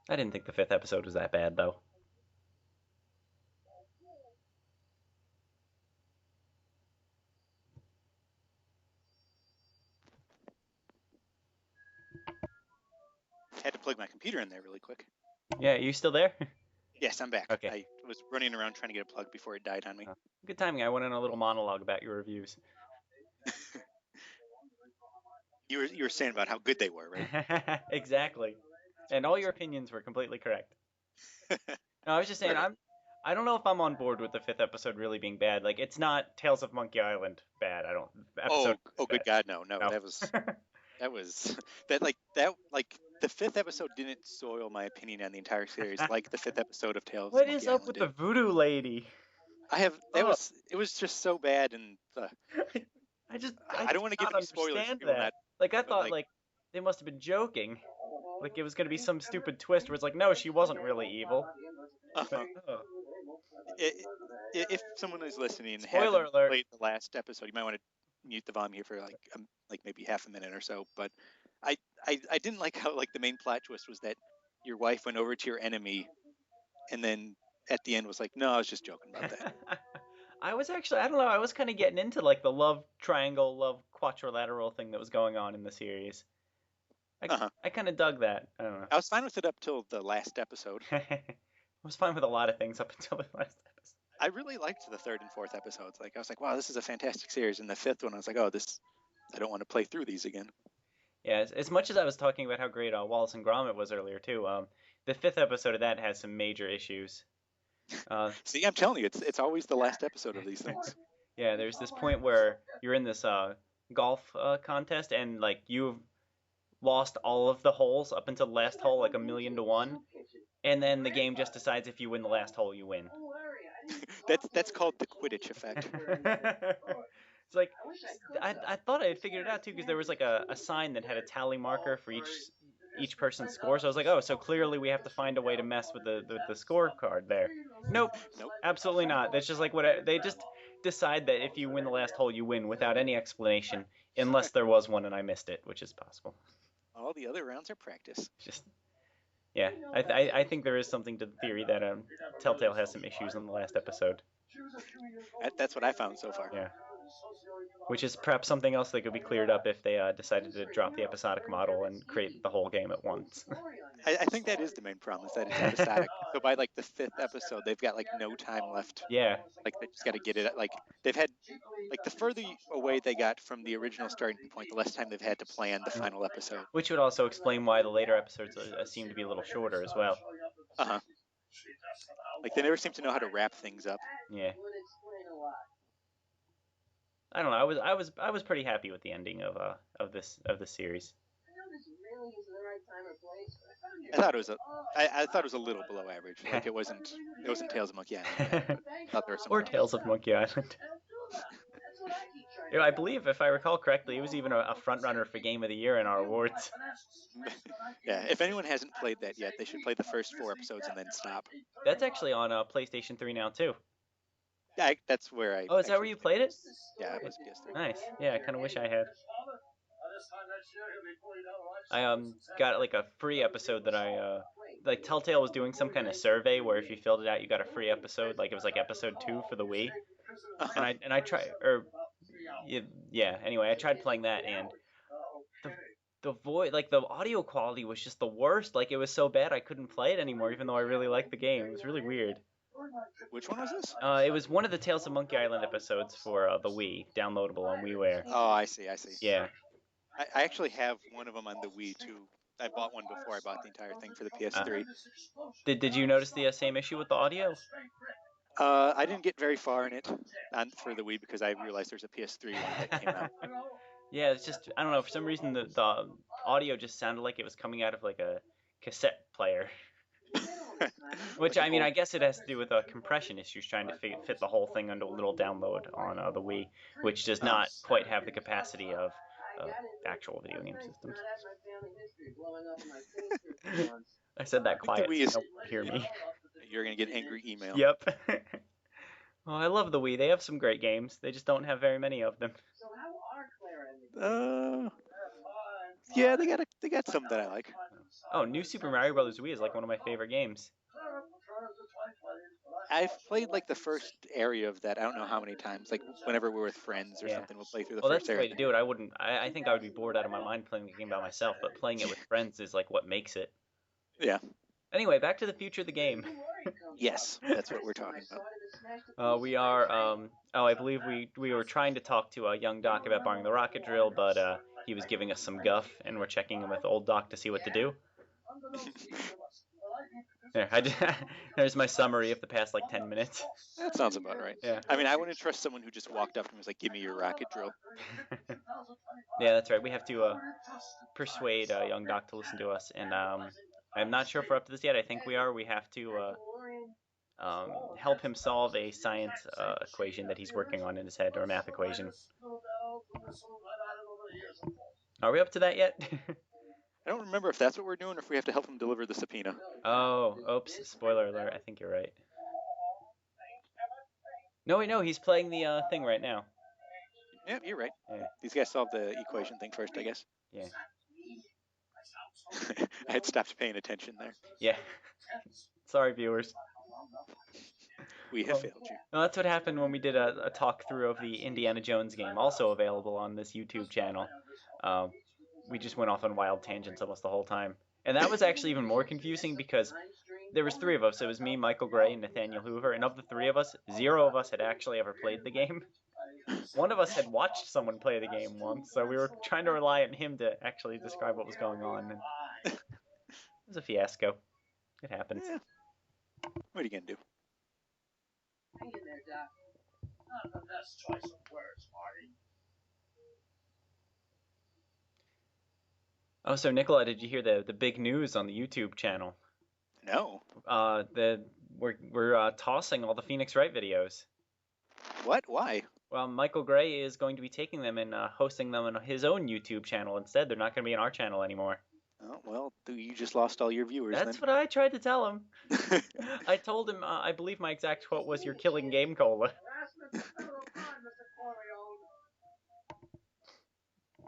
I didn't think the fifth episode was that bad, though. Had to plug my computer in there really quick. Yeah, are you still there? Yes, I'm back. Okay. I was running around trying to get a plug before it died on me. Good timing. I went in a little monologue about your reviews. You were saying about how good they were, right? Exactly. And all your opinions were completely correct. No, I was just saying, Right. I don't know if I'm on board with the fifth episode really being bad. Like, it's not Tales of Monkey Island bad. I don't. Episode Oh, bad. good God, no. No. That was the fifth episode didn't soil my opinion on the entire series like the fifth episode of Tales What of is Monkey up Island with the did. voodoo lady? It was just so bad, and I just I don't want to give not any spoilers for understand people that. not. Like, I But thought like they must have been joking. Like it was gonna be some stupid twist where it's like, no, she wasn't really evil. But, oh. if someone is listening and Spoiler haven't alert. played the last episode, you might want to mute the volume here for like maybe half a minute or so. But I didn't like how like the main plot twist was that your wife went over to your enemy, and then at the end was like, no, I was just joking about that. I was actually, I don't know, I was kind of getting into like the love triangle, love quadrilateral thing that was going on in the series. I kind of dug that. I don't know. I was fine with it up till the last episode. I was fine with a lot of things up until the last episode. I really liked the third and fourth episodes. Like I was like, wow, this is a fantastic series. And the fifth one, I was like, oh, I don't want to play through these again. Yeah, as much as I was talking about how great Wallace and Gromit was earlier too, the fifth episode of that has some major issues. See, I'm telling you, it's always the last episode of these things. Yeah, there's this point where you're in this golf contest and like you've lost all of the holes up until the last hole, like 1,000,000 to 1, and then the game just decides if you win the last hole, you win. That's called the Quidditch effect. It's like I thought I had figured it out too because there was like a sign that had a tally marker for each person's score. So I was like, oh, so clearly we have to find a way to mess with the scorecard there. Nope, Nope. absolutely not. That's just like they just decide that if you win the last hole, you win without any explanation, unless there was one and I missed it, which is possible. All the other rounds are practice. Just yeah, I think there is something to the theory that Telltale has some issues in the last episode. That's what I found so far. Yeah. Which is perhaps something else that could be cleared up if they decided to drop the episodic model and create the whole game at once. I think that is the main problem, is that it's episodic. So by like the fifth episode, they've got like no time left. Yeah. Like they just got to get it. Like they've had, like the further away they got from the original starting point, the less time they've had to plan the final episode. Which would also explain why the later episodes seem to be a little shorter as well. Uh-huh. Like they never seem to know how to wrap things up. Yeah. I don't know. I was pretty happy with the ending of this series. I thought it was a little below average. Like it wasn't Tales of Monkey Island. I thought there was some Or Tales of Monkey Island. I believe, if I recall correctly, it was even a front runner for Game of the Year in our awards. Yeah, if anyone hasn't played that yet, they should play the first 4 episodes and then stop. That's actually on PlayStation 3 now too. Yeah, that's where I. Oh, is that where you played it? Yeah, it was PS3. Nice. Yeah, I kind of wish I had. I got like a free episode that I like Telltale was doing some kind of survey where if you filled it out you got a free episode, like it was like episode 2 for the Wii. And I tried anyway, I tried playing that and the voice, like the audio quality was just the worst. Like it was so bad I couldn't play it anymore even though I really liked the game. It was really weird. Which one was this? It was one of the Tales of Monkey Island episodes for the Wii, downloadable on WiiWare. Oh, I see. Yeah. I actually have one of them on the Wii too. I bought one before I bought the entire thing for the PS3. Did you notice the same issue with the audio? I didn't get very far in it for the Wii because I realized there's a PS3 one that came out. Yeah, it's just I don't know, for some reason the audio just sounded like it was coming out of like a cassette player. Which I mean, I guess it has to do with compression issues, trying to fit the whole thing into a little download on the Wii, which does not quite have the capacity of actual video game systems. I said that quietly. Don't hear me. You're gonna get angry email. Yep. Well, I love the Wii. They have some great games. They just don't have very many of them. Yeah, they got some that I like. Oh, New Super Mario Bros. Wii is like one of my favorite games. I've played like the first area of that. I don't know how many times. Like whenever we're with friends or Yeah. something, we'll play through the Well, first that's the area. way to do it. I think I would be bored out of my mind playing the game by myself, but playing it with friends is like what makes it. Yeah. Anyway, back to the future of the game. Yes, that's what we're talking about. We are, I believe we were trying to talk to young Doc about borrowing the rocket drill, but he was giving us some guff, and we're checking in with old Doc to see what to do. There, there's my summary of the past like 10 minutes. That sounds about right. Yeah. I mean, I wouldn't trust someone who just walked up and was like, "Give me your rocket drill." Yeah, that's right. We have to persuade young Doc to listen to us, and I'm not sure if we're up to this yet. I think we are. We have to help him solve a science equation that he's working on in his head, or a math equation. Are we up to that yet? I don't remember if that's what we're doing or if we have to help him deliver the subpoena. Oh, oops, spoiler alert. I think you're right. No, wait, no, he's playing the thing right now. Yeah, you're right. Yeah. These guys solved the equation thing first, I guess. Yeah. I had stopped paying attention there. Yeah. Sorry, viewers. We have failed you. No, that's what happened when we did a talk through of the Indiana Jones game, also available on this YouTube channel. We just went off on wild tangents almost the whole time. And that was actually even more confusing because there was 3 of us. It was me, Michael Gray, and Nathaniel Hoover. And of the 3 of us, 0 of us had actually ever played the game. One of us had watched someone play the game once, so we were trying to rely on him to actually describe what was going on. And it was a fiasco. It happens. Yeah. What are you going to do? Hang in there, Doc. Not the best choice of words, Marty. Oh, so Nikola, did you hear the big news on the YouTube channel? No. We're tossing all the Phoenix Wright videos. What? Why? Well, Michael Gray is going to be taking them and hosting them on his own YouTube channel instead. They're not going to be on our channel anymore. Oh, well, you just lost all your viewers. That's what I tried to tell him. I told him, I believe my exact quote was, "You're killing Game Cola." So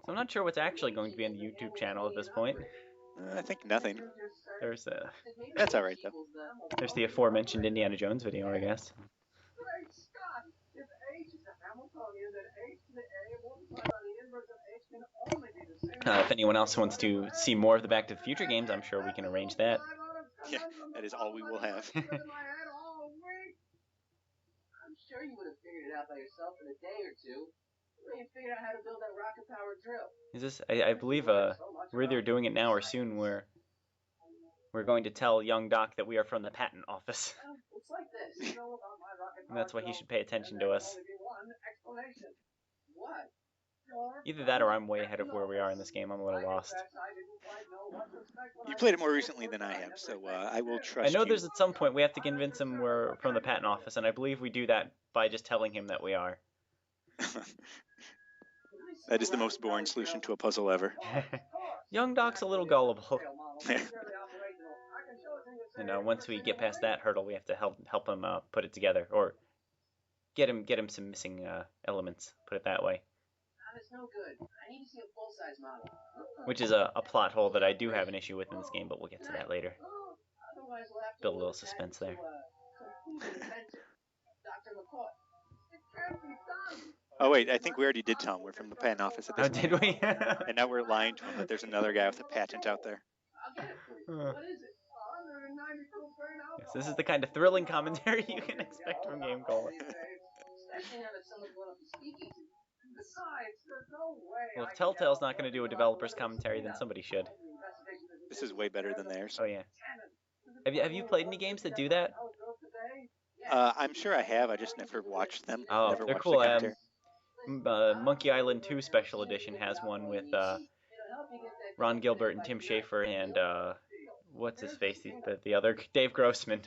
I'm not sure what's actually going to be on the YouTube channel at this point. I think nothing. There's That's all right, though. There's the aforementioned Indiana Jones video, I guess. If anyone else wants to see more of the Back to the Future games, I'm sure we can arrange that. Yeah, that is all we will have. I'm sure you would have figured it out by yourself in a day or two. You figured out how to build that rocket-powered drill. Is this? I believe we're either doing it now or soon. We're going to tell young Doc that we are from the patent office. It's like this. And that's why he should pay attention to us. What? Either that or I'm way ahead of where we are in this game. I'm a little lost. You played it more recently than I have, so I will trust I know you. there's at some point we have to convince him we're from the patent office, and I believe we do that by just telling him that we are. That is the most boring solution to a puzzle ever. Young Doc's a little gullible. And once we get past that hurdle, we have to help him put it together, or get him some missing elements. Put it that way. It's no good. I need to see a full-size model. Which is a plot hole that I do have an issue with in this game, but we'll get to that later. Build a little suspense there. Oh wait, I think we already did tell him we're from the patent office at this point. Oh, did we? And now we're lying to him that there's another guy with a patent out there. What is it? Yes, this is the kind of thrilling commentary you can expect from Game Cola. Well, if Telltale's not going to do a developer's commentary, then somebody should. This is way better than theirs. Oh yeah. Have you played any games that do that? I'm sure I have. I just never watched them. Oh, never they're watched cool. the commentary. Monkey Island 2 Special Edition has one with Ron Gilbert and Tim Schafer and what's his face, the other Dave Grossman.